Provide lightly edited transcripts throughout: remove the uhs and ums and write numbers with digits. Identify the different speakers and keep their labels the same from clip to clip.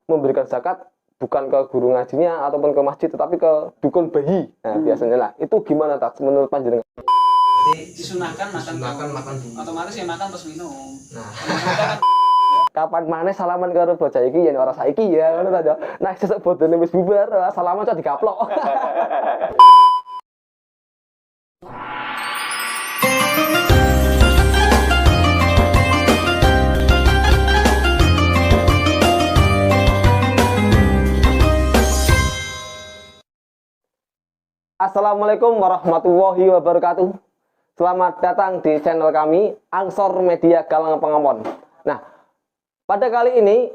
Speaker 1: memberikan zakat bukan ke guru ngajinya ataupun ke masjid, tetapi ke dukun bayi. Nah, biasanya lah. Itu gimana Tat menurut panjenengan?
Speaker 2: Disunahkan makan dulu. Otomatis ya makan terus minum.
Speaker 1: Nah, kapan mana salaman karo bocah iki ya ora saiki ya ngono ta. Nah, sesuk bodone wis bubar, salaman cok digaplok. Assalamualaikum warahmatullahi wabarakatuh. Selamat datang di channel kami, Angsor Media Galang Pengampon. Nah, pada kali ini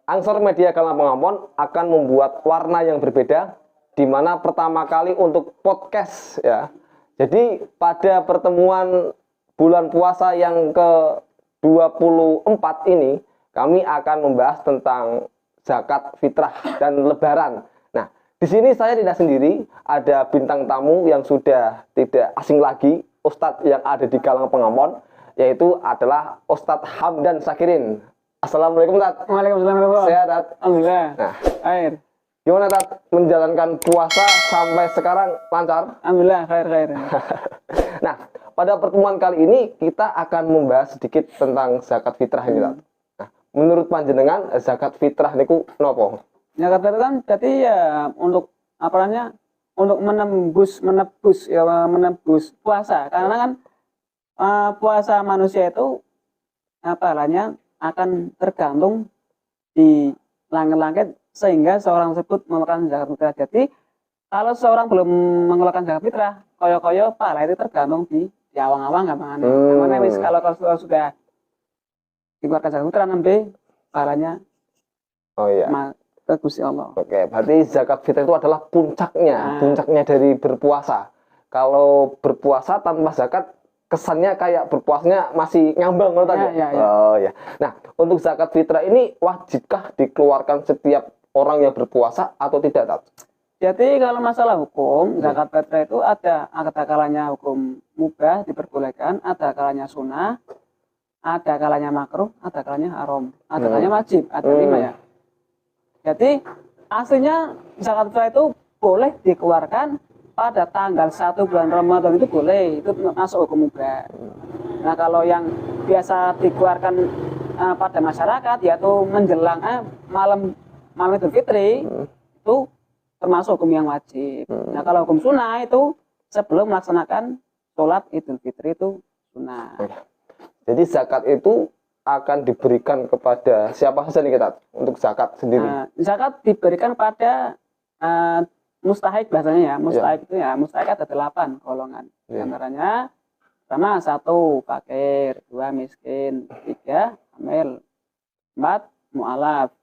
Speaker 1: Angsor Media Galang Pengampon akan membuat warna yang berbeda, di mana pertama kali untuk podcast ya. Jadi pada pertemuan bulan puasa yang ke-24 ini, kami akan membahas tentang zakat fitrah dan lebaran. Di sini saya tidak sendiri, ada bintang tamu yang sudah tidak asing lagi, Ustadz yang ada di Galang Pengampon, yaitu adalah Ustadz Hamdan Sakirin. Assalamualaikum Tat.
Speaker 2: Waalaikumsalam.
Speaker 1: Sehat Tat?
Speaker 2: Alhamdulillah.
Speaker 1: Nah,
Speaker 2: Khair.
Speaker 1: gimana Tat menjalankan puasa sampai sekarang lancar?
Speaker 2: Alhamdulillah khair.
Speaker 1: Nah, pada pertemuan kali ini kita akan membahas sedikit tentang zakat fitrah ini Tat. Nah, menurut panjenengan zakat fitrah niku nopo?
Speaker 2: Zakat fitrah kan berarti ya untuk apa namanya? Untuk menebus puasa. Karena kan puasa manusia itu apa namanya akan tergantung di langit-langit sehingga seorang tersebut mengeluarkan zakat fitrah. Jadi kalau seorang belum mengeluarkan zakat fitrah, koyo-koyo pahala itu tergantung di awang-awang gampang. Namanya wis kalau sudah dikeluarkan zakat fitrah nembe pahalanya.
Speaker 1: Oh iya.
Speaker 2: Ke Gusti Allah.
Speaker 1: Oke, berarti zakat fitrah itu adalah puncaknya dari berpuasa. Kalau berpuasa tanpa zakat, kesannya kayak berpuasanya masih ngambang menurut tadi.
Speaker 2: Ya.
Speaker 1: Oh ya. Nah, untuk zakat fitrah ini wajibkah dikeluarkan setiap orang yang berpuasa atau tidak, Tat?
Speaker 2: Jadi kalau masalah hukum, zakat fitrah itu ada kalanya hukum mubah diperbolehkan, ada kalanya sunnah, ada kalanya makruh, ada kalanya haram, ada kalanya wajib, ada 5 ya. Jadi aslinya zakat fitrah itu boleh dikeluarkan pada tanggal 1 bulan Ramadan itu boleh, itu masuk hukum mubah. Nah kalau yang biasa dikeluarkan pada masyarakat yaitu menjelang malam Idul Fitri itu termasuk hukum yang wajib. Nah kalau hukum sunnah itu sebelum melaksanakan sholat Idul Fitri itu sunnah.
Speaker 1: Jadi zakat itu akan diberikan kepada siapa saja nih kita untuk zakat sendiri?
Speaker 2: Zakat diberikan pada mustahik bahasanya ya. Mustahik itu ya, mustahik ada 8 golongan. Di antaranya pertama 1 fakir, 2 miskin, 3 hamil, 4 mu'alaf,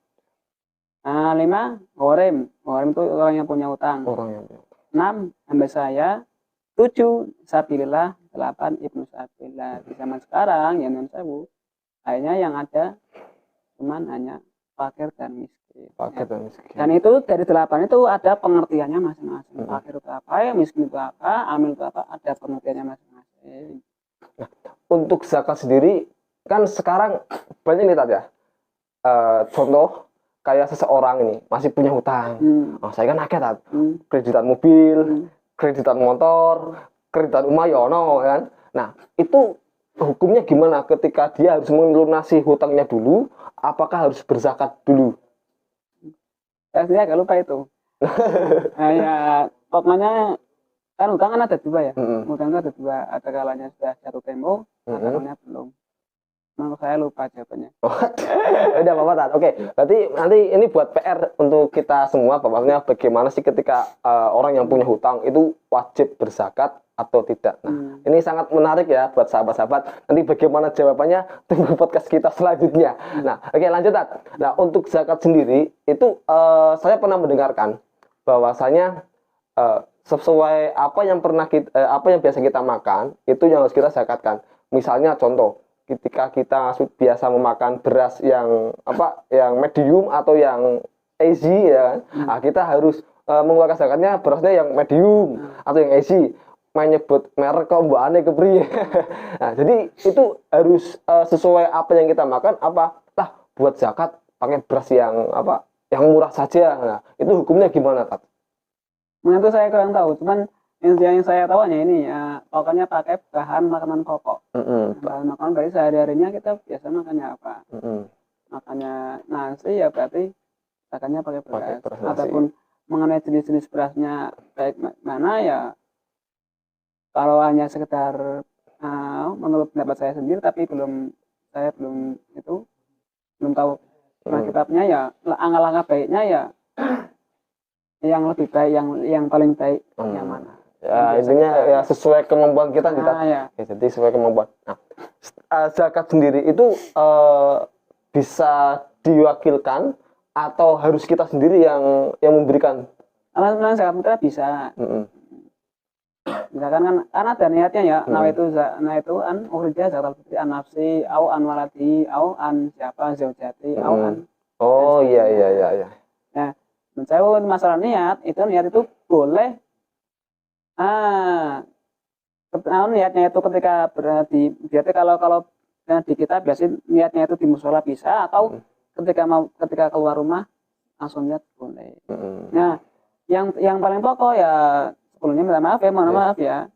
Speaker 2: 5 gharim. Gharim itu orang yang punya utang. 6 hamba saya, 7 sabilillah, 8 ibnu sabilillah. Di zaman sekarang ya non sewu akhirnya yang ada cuman hanya fakir dan miskin. Dan itu dari 8 itu ada pengertiannya masing-masing. Fakir itu apa, miskin itu apa, amil itu apa, ada pengertiannya masing-masing.
Speaker 1: Nah, untuk zakat sendiri kan sekarang banyak nih Tat ya. Contoh kayak seseorang ini masih punya hutang. Saya kan akeh Tat. Kreditan mobil, kreditan motor, kreditan rumah ya ono kan. Nah, itu hukumnya gimana ketika dia harus melunasi hutangnya dulu, apakah harus berzakat dulu?
Speaker 2: Saya agak lupa itu. Nah, ya pokoknya kan hutang kan ada 2 ya. Hutang itu ada 2, ada kalanya sudah jatuh tempo, ada kalanya belum. Menurut saya lupa jawabannya.
Speaker 1: Udah apa-apa Tat. Oke, berarti nanti ini buat PR untuk kita semua, bahwasanya bagaimana sih ketika orang yang punya hutang itu wajib berzakat atau tidak. Nah, ini sangat menarik ya buat sahabat-sahabat. Nanti bagaimana jawabannya tunggu podcast kita selanjutnya. Nah, oke lanjut Tat. Nah, untuk zakat sendiri itu saya pernah mendengarkan bahwasanya sesuai apa yang biasa kita makan itu yang harus kita zakatkan. Misalnya contoh, ketika kita biasa memakan beras yang medium atau yang easy ya, nah, kita harus mengeluarkan zakatnya berasnya yang medium atau yang easy. Menyebut merek kok mbok ane kepriye. Nah, jadi itu harus sesuai apa yang kita makan apa lah buat zakat pakai beras yang apa? Yang murah saja. Nah, itu hukumnya gimana, Tat?
Speaker 2: Nah, itu saya kurang tahu. Cuman yang saya tahu hanya ini ya, pokoknya pakai bahan makanan pokok. Bahan makanan berarti sehari-harinya kita biasa makannya apa? Makannya nasi ya berarti makannya pakai beras. Ataupun mengenai jenis-jenis berasnya baik mana ya, kalau hanya sekedar menurut pendapat saya sendiri, tapi saya belum tahu kitabnya ya, langkah-langkah baiknya ya yang lebih baik, yang paling baik yang mana.
Speaker 1: Ya intinya ya sesuai kemampuan kita
Speaker 2: ya.
Speaker 1: Jadi sesuai kemampuan. Nah, zakat sendiri itu bisa diwakilkan atau harus kita sendiri yang memberikan?
Speaker 2: Alhamdulillah zakat fitrah bisa. Misalkan kan karena ada niatnya ya, itu an ukhrija zakat fitri an nafsi au an waladi au an siapa zaujati au an.
Speaker 1: Oh iya.
Speaker 2: Nah, mencapai masalah niat itu boleh niatnya itu ketika berarti kalau di kita biasanya niatnya itu di musola bisa, atau ketika keluar rumah langsung niat boleh. Nah, yang paling pokok ya sebelumnya mohon maaf ya,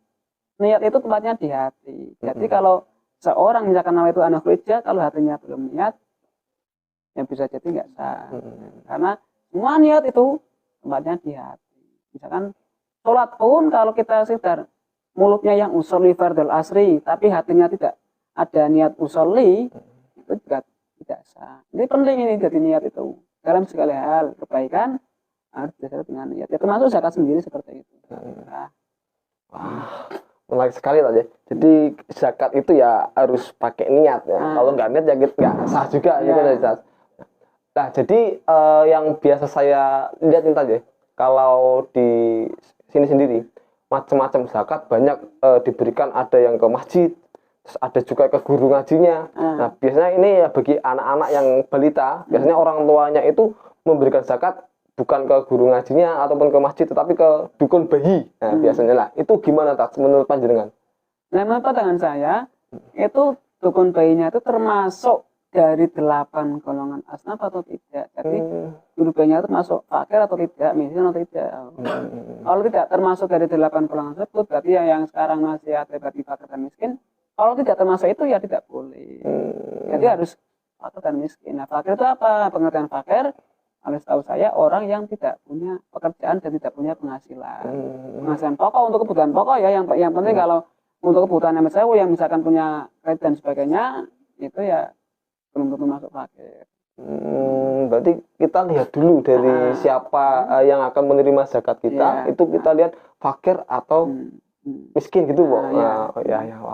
Speaker 2: niat itu tempatnya di hati. Jadi kalau seorang misalkan nama itu anak gereja, kalau hatinya belum niat, yang bisa jadi nggak sah. Karena semua niat itu tempatnya di hati. Misalkan sholat pun kalau kita sekedar mulutnya yang usolli fardhul asri, tapi hatinya tidak ada niat usolli, itu juga tidak sah. Jadi penting ini jadi niat itu. Dalam segala hal kebaikan harus didasari dengan niat. Ya, termasuk zakat sendiri seperti itu.
Speaker 1: Wah, menarik sekali tadi. Jadi zakat itu ya harus pakai niat ya. Kalau nggak niat ya nggak sah juga gitu. Nah, jadi yang biasa saya lihat ini tadi, kalau di sini sendiri macam-macam zakat banyak diberikan, ada yang ke masjid, terus ada juga ke guru ngajinya. Nah, biasanya ini ya bagi anak-anak yang balita, biasanya orang tuanya itu memberikan zakat bukan ke guru ngajinya ataupun ke masjid, tetapi ke dukun bayi. Nah, biasanya lah. Itu gimana, Tat, menurut panjenengan?
Speaker 2: Nah, menurut pandangan saya, itu dukun bayinya itu termasuk dari 8 golongan asnaf atau tidak. Jadi guru bayinya itu masuk fakir atau tidak, miskin atau tidak. Kalau tidak termasuk dari 8 golongan tersebut, berarti yang sekarang masih ada bagi fakir dan miskin. Kalau tidak termasuk itu ya tidak boleh. Jadi harus fakir dan miskin. Nah, fakir itu apa? Pengertian fakir, harus tahu saya, orang yang tidak punya pekerjaan dan tidak punya penghasilan. Penghasilan pokok untuk kebutuhan pokok ya, yang penting kalau untuk kebutuhan yang misalkan punya kredit dan sebagainya, itu ya belum tentu masuk fakir.
Speaker 1: Berarti kita lihat dulu dari siapa yang akan menerima zakat kita, itu kita lihat fakir atau miskin gitu, Pak.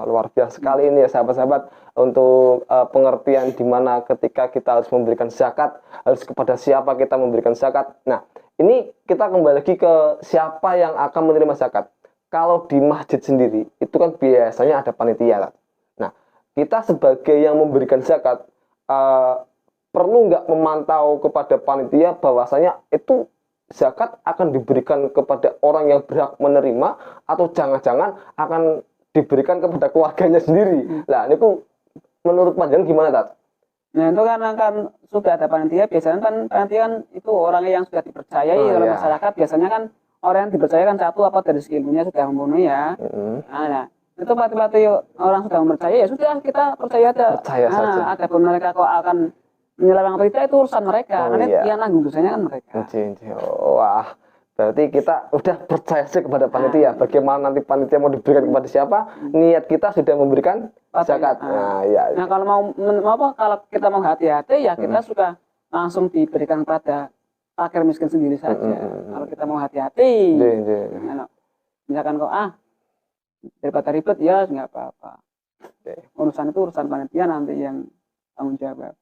Speaker 1: Luar biasa sekali ini ya sahabat-sahabat, untuk pengertian di mana ketika kita harus memberikan zakat, harus kepada siapa kita memberikan zakat. Nah, ini kita kembali lagi ke siapa yang akan menerima zakat. Kalau di masjid sendiri itu kan biasanya ada panitia. Nah, kita sebagai yang memberikan zakat perlu nggak memantau kepada panitia bahwasanya itu zakat akan diberikan kepada orang yang berhak menerima, atau jangan-jangan akan diberikan kepada keluarganya sendiri. Nah, ini menurut panjenengan gimana, Tat?
Speaker 2: Nah, itu kan sudah ada panitia. Biasanya kan panitia kan itu orang yang sudah dipercayai oleh masyarakat. Biasanya kan orang yang dipercayakan satu apa dari segi ilmunya sudah mumpuni ya. Nah, itu pati-pati orang sudah mempercayai, ya sudah kita percaya saja. Ada pun mereka kok akan menyeleweng atau tidak, itu urusan mereka. Nanti yang nanggung dosanya kan mereka.
Speaker 1: Wah, berarti kita udah percaya sih kepada panitia. Bagaimana nanti panitia mau diberikan kepada siapa? Niat kita sudah memberikan zakat. Nah,
Speaker 2: kalau kalau kita mau hati-hati ya kita sudah langsung diberikan kepada fakir miskin sendiri saja. Kalau kita mau hati-hati, misalkan kok daripada ribet ya nggak apa-apa. Urusan itu urusan panitia nanti yang tanggung jawab.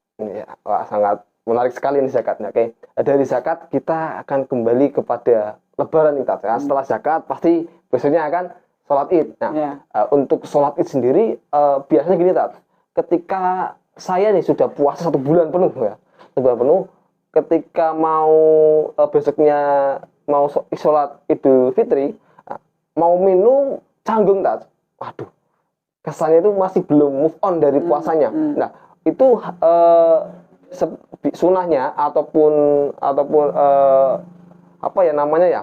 Speaker 1: Wah, sangat menarik sekali ini zakatnya. Oke, dari zakat kita akan kembali kepada Lebaran nih, Tat. Setelah zakat pasti besoknya akan sholat Id. Nah, untuk sholat Id sendiri biasanya gini, Tat. Ketika saya nih sudah puasa 1 bulan penuh ya, 1 bulan penuh, ketika mau besoknya mau sholat Idul Fitri, mau minum canggung, Tat. Waduh, kesannya itu masih belum move on dari puasanya. Nah, itu sunahnya ataupun apa ya namanya ya,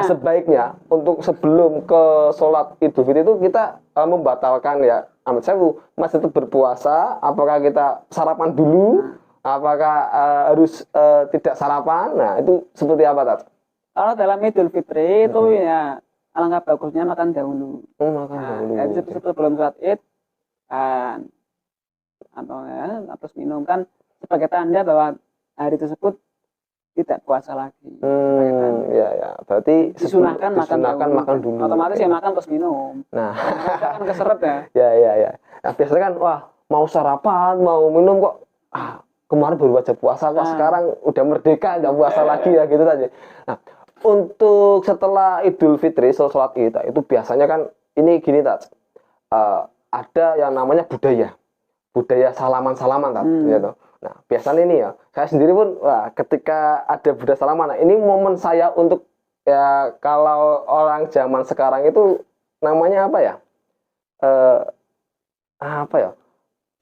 Speaker 1: sebaiknya untuk sebelum ke sholat Idul Fitri itu kita membatalkan ya, amit sewu, masih tetap berpuasa, apakah kita sarapan dulu, apakah harus tidak sarapan, nah itu seperti apa Tat?
Speaker 2: Kalau dalam Idul Fitri itu ya alangkah bagusnya makan dahulu.
Speaker 1: Makan dahulu.
Speaker 2: Jadi sebelum sholat Id kan atau ya, terus minum kan sebagai tanda bahwa hari tersebut tidak puasa lagi.
Speaker 1: Ya, berarti
Speaker 2: disunahkan
Speaker 1: makan dulu.
Speaker 2: Otomatis ya makan terus minum.
Speaker 1: Nah,
Speaker 2: kan keseret ya.
Speaker 1: Ya. Nah, biasanya kan wah mau sarapan, mau minum kok kemarin baru aja puasa kok sekarang udah merdeka nggak puasa lagi ya gitu saja. Nah, untuk setelah Idul Fitri sholat Id itu biasanya kan ini gini Tat, ada yang namanya budaya salaman gitu. Nah biasanya ini ya saya sendiri pun ketika ada budaya salaman, nah, ini momen saya untuk ya, kalau orang zaman sekarang itu namanya apa ya,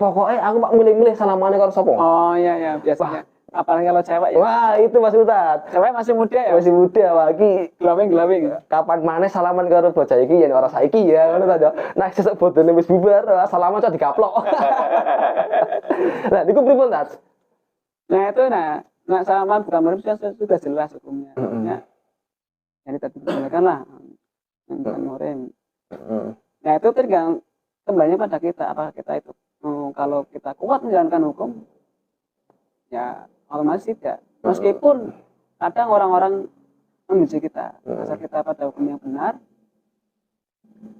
Speaker 1: pokoknya aku pak milih-milih salamannya kalau sopo.
Speaker 2: Oh iya biasanya. Apalagi kalau cewek ya.
Speaker 1: Wah itu Mas Utat.
Speaker 2: Cewek masih muda ya.
Speaker 1: Masih muda lagi.
Speaker 2: Glowing.
Speaker 1: Kapan mana salaman karo bocah iki ya ora saiki ya ngono ta. Nah sesuk bodone wis bubar, salaman cok digaplok. Nah niku pripun Tat?
Speaker 2: Nah itu salaman bukan murim sudah jelas hukumnya. Yang tadi dijelaskan lah. Yang bukan murim. Nah itu tergantung kembalinya pada kita, apakah kita itu kalau kita kuat menjalankan hukum ya otomatis tidak, meskipun kadang orang-orang membenci kita, asal kita pada hukum yang benar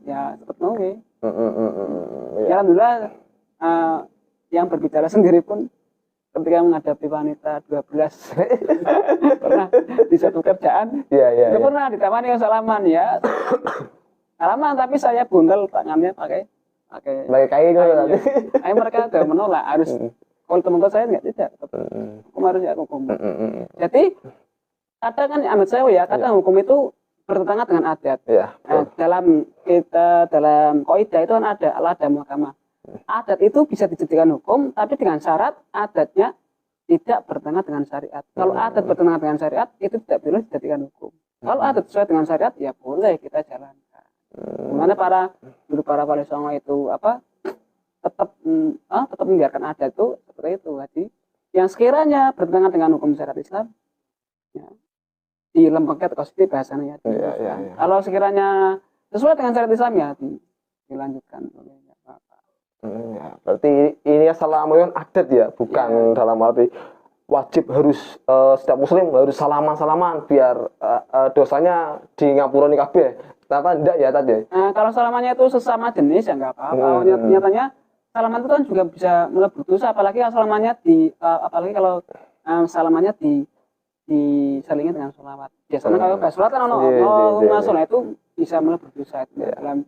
Speaker 2: ya tetap nunggu. Ya alhamdulillah yang berbicara sendiri pun ketika menghadapi wanita 12 pernah di satu kerjaan pernah ditemani yang salaman ya salaman, tapi saya bundel tangannya pakai
Speaker 1: kain gitu.
Speaker 2: Mereka udah menolak, harus kalau teman-teman saya tidak hukum harus ya hukum. Jadi kadang kan amat saya ya, kadang hukum itu bertentangan dengan adat. Dalam kaidah itu kan ada al-muhakamah. Adat itu bisa dijadikan hukum, tapi dengan syarat adatnya tidak bertentangan dengan syariat. Kalau adat bertentangan dengan syariat, itu tidak boleh dijadikan hukum. Kalau adat sesuai dengan syariat, ya boleh kita jalankan. Mana para wali songo itu tetap membiarkan adat itu seperti itu. Jadi yang sekiranya bertentangan dengan hukum syariat Islam ya, di lembaga konstitusi bahasanya ya. Kalau sekiranya sesuai dengan syariat Islam ya dilanjutkan oleh
Speaker 1: berarti ini salaman adat ya, bukan dalam arti wajib harus setiap muslim harus salaman biar dosanya di ngapuroni kabeh. Ternyata enggak ya tadi.
Speaker 2: Kalau salamannya itu sesama jenis ya enggak apa-apa. Nyatanya salaman itu kan juga bisa melebur dosa, apalagi kalau salamannya salamannya diselingi dengan sholawat. Biasanya kalau nggak sholat kan sholat itu bisa melebur dosa itu dalam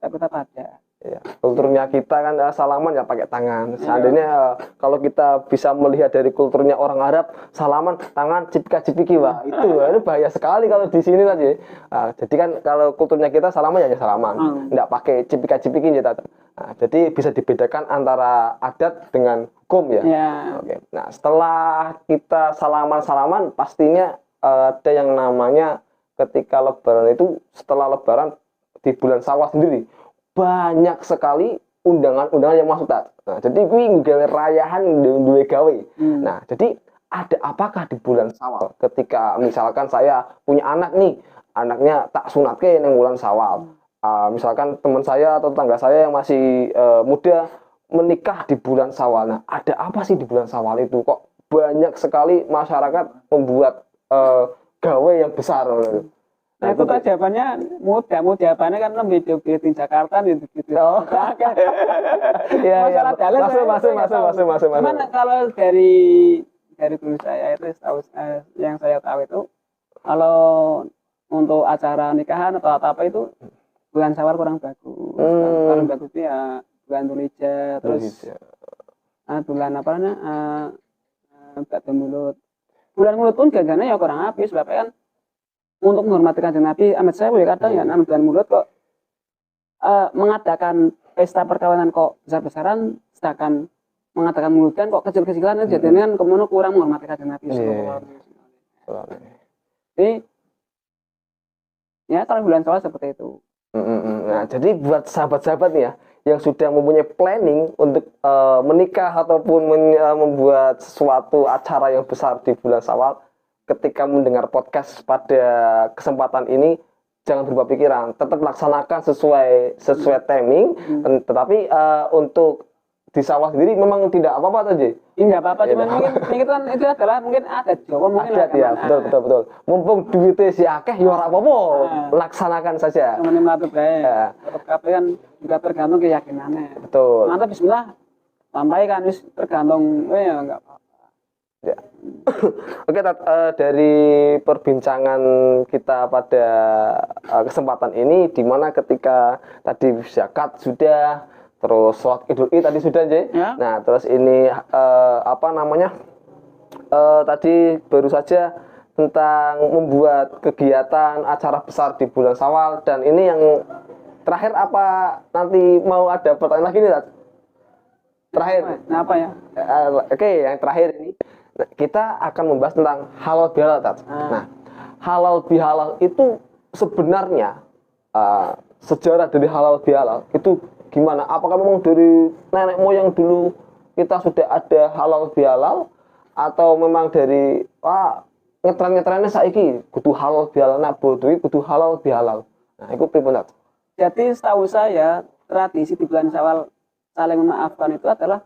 Speaker 2: kita pada.
Speaker 1: Ya, kulturnya kita kan salaman ya pakai tangan. Seandainya kalau kita bisa melihat dari kulturnya orang Arab, salaman tangan cipika-cipiki, wah itu bahaya sekali kalau di sini tadi. Jadi kan kalau kulturnya kita salaman ya salaman, nggak pakai cipika-cipiki ya. Jadi bisa dibedakan antara adat dengan hukum ya. Oke. Nah setelah kita salaman pastinya ada yang namanya ketika Lebaran itu, setelah Lebaran di bulan Syawal sendiri banyak sekali undangan-undangan yang masuk tak. Nah, jadi kuwi gawe rayahan duwe gawe. Nah, jadi ada apakah di bulan Syawal ketika misalkan saya punya anak nih, anaknya tak sunatke ning bulan Syawal. Misalkan teman saya atau tetangga saya yang masih muda menikah di bulan Syawal. Nah, ada apa sih di bulan Syawal itu kok banyak sekali masyarakat membuat gawe yang besar.
Speaker 2: Nah itu kan jawabannya jawabannya kan lebih di Jakarta gitu.
Speaker 1: Masuk.
Speaker 2: Cuman kalau dari dulu saya itu yang saya tahu itu kalau untuk acara nikahan atau apa itu bulan Syawal kurang bagus. Kurang bagus itu ya bulan Dzulhijjah, terus bulan apa namanya mulut. Bulan mulut pun gagana ya kurang habis, sebab kan untuk menghormati Kanjeng Nabi, amat saya boleh kadang ya bulan mulut kok mengadakan pesta perkawinan kok besar-besaran, sedangkan mengatakan mulutan kok kecil-kecilan itu jadinya kan kemudian kurang menghormati kanjeng Nabi sallallahu alaihi wasallam. Jadi ya kalau bulan Syawal seperti itu.
Speaker 1: Nah, jadi buat sahabat-sahabat nih ya yang sudah mempunyai planning untuk menikah ataupun membuat sesuatu acara yang besar di bulan Syawal, ketika mendengar podcast pada kesempatan ini jangan berubah pikiran, tetap laksanakan sesuai timing, tetapi untuk di Syawal sendiri memang tidak apa-apa aja.
Speaker 2: Enggak apa-apa, cuma mungkin kan itu adalah mungkin ada Jawa mungkin
Speaker 1: ada ya, betul. Mumpung duitnya si akeh ya ora apa-apa, laksanakan saja.
Speaker 2: Cuman melakukan baik. Tetap kabeh kan juga tergantung keyakinannya.
Speaker 1: Betul.
Speaker 2: Mantap bismillah. Sampai kan wis tergantung ya enggak apa-apa.
Speaker 1: Ya. Oke, dari perbincangan kita pada kesempatan ini, di mana ketika tadi zakat sudah, terus sholat Idul Adha tadi sudah,
Speaker 2: ya.
Speaker 1: Nah, terus ini tadi baru saja tentang membuat kegiatan acara besar di bulan Syawal, dan ini yang terakhir apa nanti mau ada pertanyaan lagi nih, Tat? Terakhir.
Speaker 2: Apa ya?
Speaker 1: Oke, yang terakhir ini kita akan membahas tentang halal bihalal, Tat. Nah, halal bihalal itu sebenarnya sejarah dari halal bihalal itu gimana? Apakah memang dari nenek moyang dulu kita sudah ada halal bihalal, atau memang dari ngetren-ngetrennya saiki kudu halal bihalal, nak bodoh kudu halal bihalal? Nah, itu pripun?
Speaker 2: Jadi setahu saya tradisi di bulan Syawal saling memaafkan itu adalah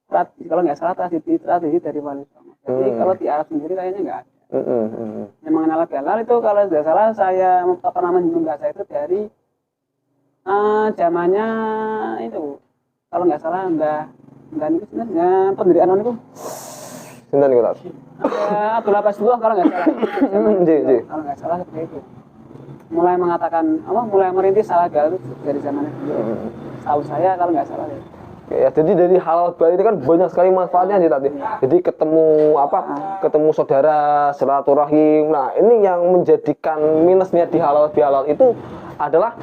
Speaker 2: tradisi, kalau nggak salah tradisi dari Wali Songo. Jadi kalau di Arab sendiri kayaknya nggak ada. Yang mengenal halal bihalal itu kalau tidak salah saya pernah membaca itu dari zamannya itu, kalau nggak salah enggak itu sebenarnya pendirian itu
Speaker 1: sinten niku, Tat?
Speaker 2: Abdul Abbas dulu kalau nggak salah. Kalau nggak salah seperti itu. Mulai mengatakan mulai merintis salah gal itu dari zamannya dulu. Tahu saya kalau nggak salah.
Speaker 1: Ya, jadi dari halal bihalal itu kan banyak sekali manfaatnya sih tadi. Jadi ketemu saudara, silaturahim. Nah, ini yang menjadikan minusnya di halal bihalal itu adalah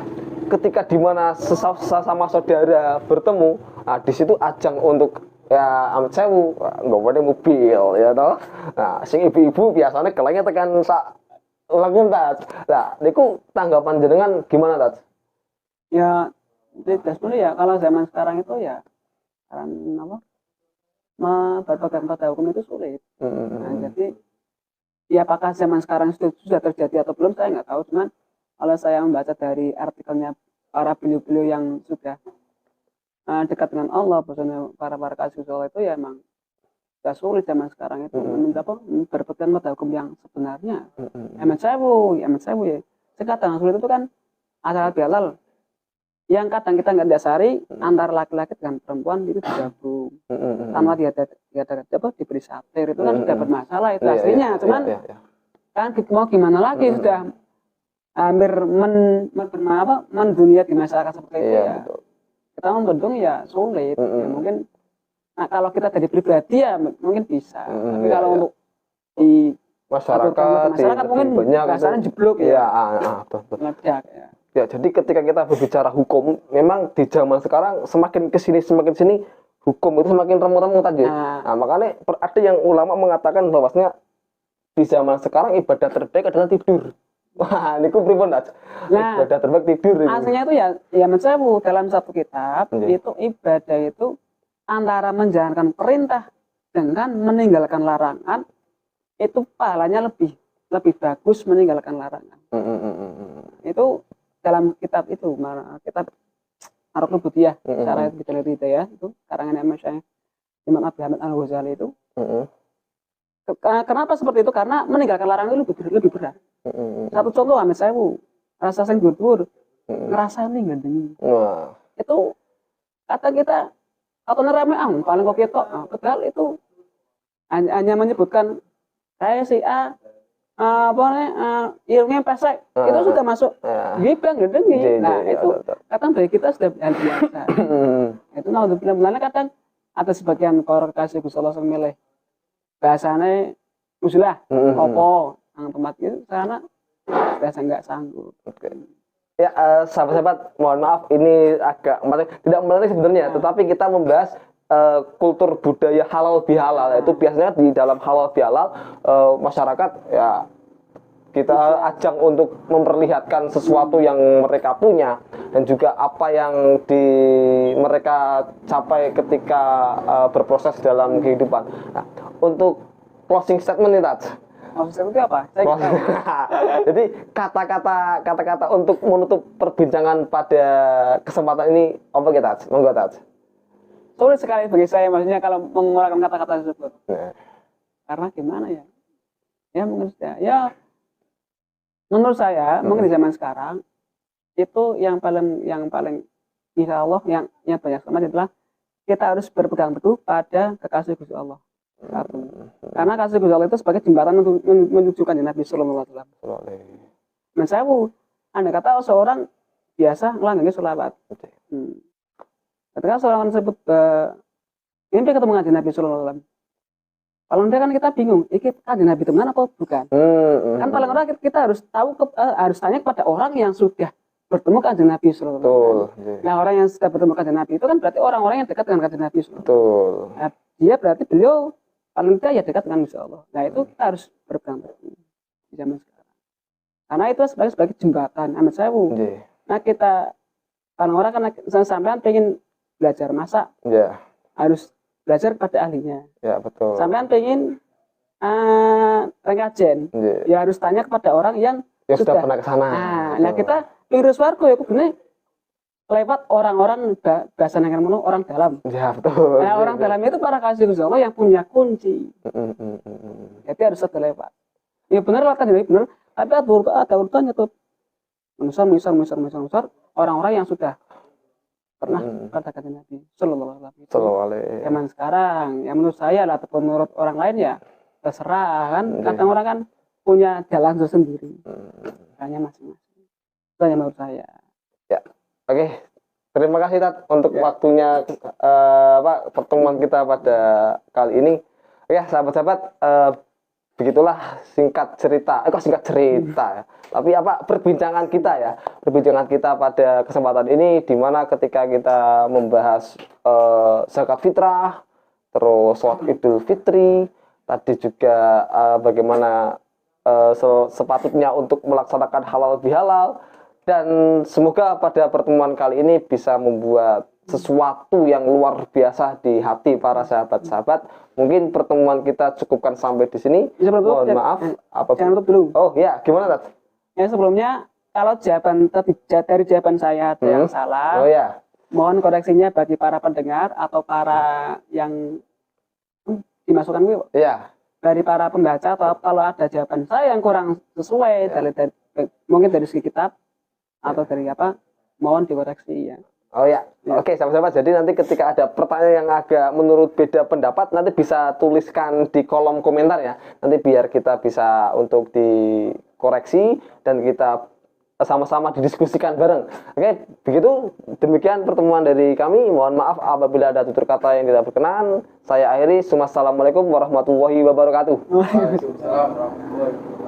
Speaker 1: ketika dimana sesama saudara bertemu, nah di situ ajang untuk ya amit sewu nggak boleh mobil ya toh. Nah, sing ibu-ibu biasanya kelengnya tekan sak lengan, Tat. Nah, niku tanggapan jenengan gimana, Tat?
Speaker 2: Ya, tidak sebenarnya ya kalau zaman sekarang itu ya karena berpegang pada hukum itu sulit. Nah, jadi ya apakah zaman sekarang sudah terjadi atau belum saya nggak tahu, cuman kalau saya membaca dari artikelnya para beliau-beliau yang sudah dekat dengan Allah, bahwasanya para kasih Allah itu ya emang sudah sulit zaman sekarang itu berpegang pada hukum yang sebenarnya. Amat sewu ya. Sekarang sulit itu kan acara bihalal yang kadang kita nggak dasari antara laki-laki dengan perempuan itu digabung tanpa dia diberi satir, itu kan sudah bermasalah itu aslinya. Cuman kan mau gimana lagi, sudah hampir mendunia di masyarakat seperti itu ya. Betul. Kita membendung ya sulit. Ya, mungkin kalau kita dari pribadi ya mungkin bisa. Tapi kalau untuk di masyarakat mungkin bahasanya jeblok ya. Ya, jadi ketika kita berbicara hukum, memang di zaman sekarang semakin sini hukum itu semakin remuk-remuk tadi. Nah, makanya ada yang ulama mengatakan bahwasanya di zaman sekarang ibadah terbaik adalah tidur. Wah, ini ku pripun, Tat? Nah, ibadah terbaik tidur ini. Aslinya itu ya mencewu dalam satu kitab itu ibadah itu antara menjalankan perintah dengan meninggalkan larangan, itu pahalanya lebih bagus meninggalkan larangan. Itu dalam kitab itu, kitab Araqul Budiyah, cara Bidalatul Hidayah itu karangan Imam Abi Hamid Al-Ghazali itu. Kenapa seperti itu? Karena meninggalkan larangan itu lebih berat. Satu contoh amit sewu, rasa sing dhuwur, ngrasani gandeng. Itu kata kita atau nerame paling kok ketok. Padahal itu hanya menyebutkan saya si A ilmunya pesek, itu sudah masuk gibang gandeng. Nah, itu kadang bagi kita sudah biasa. Itu naudzubillah, kadang ada sebagian orang kasih Gusti Allah milih bahasanya usulah opo yang tempat itu karena biasa nggak sanggup.
Speaker 1: Ya, sahabat-sahabat, mohon maaf ini agak tidak menarik sebenarnya, tetapi kita membahas kultur budaya halal bihalal. Itu biasanya di dalam halal bihalal masyarakat ya kita ajang untuk memperlihatkan sesuatu yang mereka punya dan juga apa yang mereka capai ketika berproses dalam kehidupan. Nah, untuk closing statement nih, Tat.
Speaker 2: Closing statement itu apa?
Speaker 1: Jadi kata-kata untuk menutup perbincangan pada kesempatan ini apa kita? Monggo, Tat.
Speaker 2: Sulit sekali bagi saya, maksudnya kalau mengeluarkan kata-kata tersebut.
Speaker 1: Nah.
Speaker 2: Karena gimana ya? Ya mungkin ya menurut saya mungkin di zaman sekarang itu yang paling insya Allah yang banyak sama adalah kita harus berpegang teguh pada kekasih Gusti Allah. Satu. Karena kasih Gusti Allah itu sebagai jembatan untuk menunjukkan Nabi Sallallahu Alaihi Wasallam. Menurut Anda kata seorang biasa ngelanggangi sholawat. Ketika seorang tersebut mimpi ketemu dengan Nabi Sallallahu Alaihi Wasallam. Kalau enggak kan kita bingung, ini kanjeng Nabi teman apa bukan? Kan paling orang kita harus tahu harus tanya kepada orang yang sudah bertemu kanjeng Nabi sallallahu alaihi wasallam. Nah, orang yang sudah bertemu kanjeng Nabi itu kan berarti orang-orang yang dekat dengan kanjeng Nabi sallallahu alaihi wasallam. Nah, dia berarti beliau paling tidak ya dekat dengan Insya Allah. Nah, itu kita harus berpegang teguh di zaman sekarang. Karena itu sebagai jembatan amat sewu. Nah, kita orang-orang kan sampean pengen belajar masak. Harus belajar pada ahlinya. Ya, betul. Sampean pengen rengkajen. Ya harus tanya kepada orang yang sudah pernah ke sana. Nah, kita virus warga ya bener lewat orang-orang bahasa nengen orang dalam. Ya, betul. Nah, orang dalam itu para kasih Gusti Allah yang punya kunci. Jadi harus ada lewat. Ya benar lah kan, jadi benar. Tapi ada urutannya tuh. Misal orang-orang yang sudah pernah katakan Nabi Sallallahu Alaihi Wasallam. Zaman sekarang, ya menurut saya lah, ataupun menurut orang lain ya terserah kan. Kadang orang kan punya jalan tersendiri. Hanya masing-masing. Itu yang menurut saya. Ya,
Speaker 1: oke. Terima kasih Tat untuk waktunya pertemuan kita pada kali ini. Ya, sahabat-sahabat, begitulah singkat cerita. Singkat cerita ya. Tapi perbincangan kita pada kesempatan ini, di mana ketika kita membahas zakat fitrah, terus sholat Idul Fitri, tadi juga bagaimana sepatutnya untuk melaksanakan halal bihalal, dan semoga pada pertemuan kali ini bisa membuat sesuatu yang luar biasa di hati para sahabat-sahabat. Mungkin pertemuan kita cukupkan sampai di sini. Mohon maaf.
Speaker 2: Jangan tutup dulu.
Speaker 1: Oh ya, gimana Tat?
Speaker 2: Ya sebelumnya kalau dari jawaban saya ada yang salah.
Speaker 1: Oh ya.
Speaker 2: Mohon koreksinya bagi para pendengar atau para yang dimasukkan dari para pembaca, atau kalau ada jawaban saya yang kurang sesuai dari mungkin dari segi kitab atau dari mohon dikoreksi ya.
Speaker 1: Oh ya, oke sahabat-sahabat. Jadi nanti ketika ada pertanyaan yang agak menurut beda pendapat, nanti bisa tuliskan di kolom komentar ya. Nanti biar kita bisa untuk dikoreksi dan kita sama-sama didiskusikan bareng. Oke, begitu. Demikian pertemuan dari kami. Mohon maaf apabila ada tutur kata yang tidak berkenan. Saya akhiri. Assalamualaikum warahmatullahi wabarakatuh.
Speaker 2: Waalaikumsalam warahmatullahi wabarakatuh.